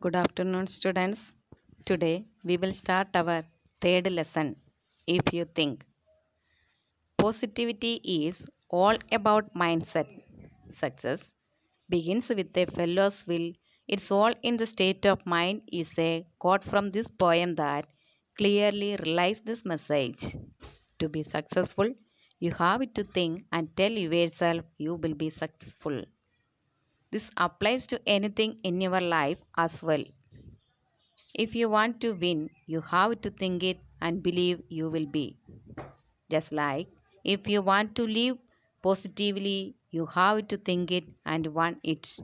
Good afternoon, students. Today we will start our third lesson. If you think positivity is all about mindset, success begins with a fellow's will. It's all in the state of mind is a quote from this poem that clearly relays this message. To be successful, you have to think and tell yourself you will be successful. This applies to anything in your life as well. If you want to win, you have to think it and believe you will be. Just like if you want to live positively, you have to think it and want it.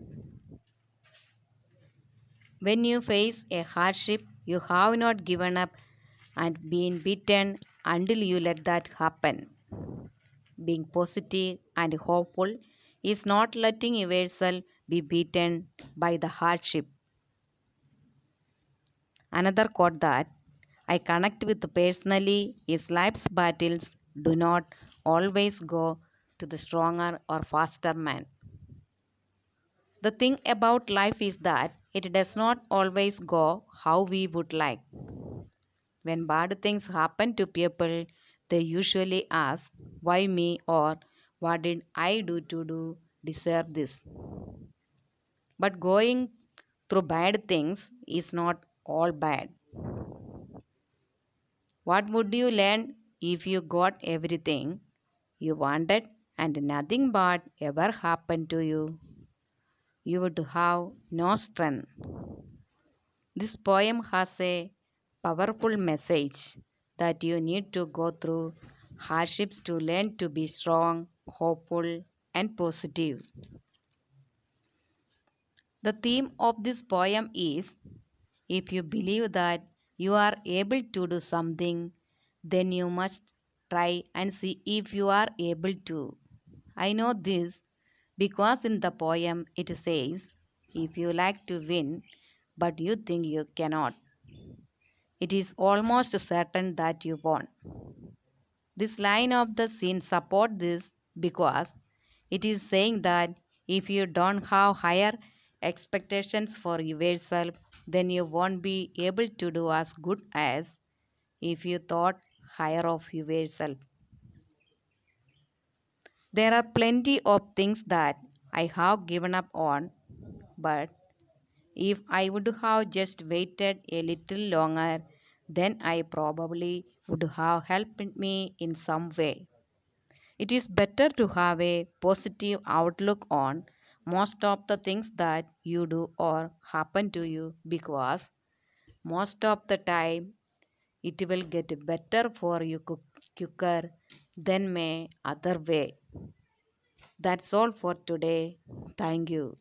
When you face a hardship, you have not given up and been beaten until you let that happen. Being positive and hopeful is not letting yourself be beaten by the hardship. Another quote that I connect with personally is life's battles do not always go to the stronger or faster man. The thing about life is that it does not always go how we would like. When bad things happen to people, they usually ask, why me or what did I do to deserve this? But going through bad things is not all bad. What would you learn if you got everything you wanted and nothing bad ever happened to you? You would have no strength. This poem has a powerful message that you need to go through hardships to learn to be strong, hopeful, and positive. The theme of this poem is if you believe that you are able to do something, then you must try and see if you are able to. I know this because in the poem it says, if you like to win but you think you cannot, it is almost certain that you won't. This line of the scene support this because it is saying that if you don't have higher expectations for yourself, then you won't be able to do as good as if you thought higher of yourself. There are plenty of things that I have given up on, but if I would have just waited a little longer, then I probably would have helped me in some way. It is better to have a positive outlook on most of the things that you do or happen to you because most of the time it will get better for you quicker than may other way. That's all for today. Thank you.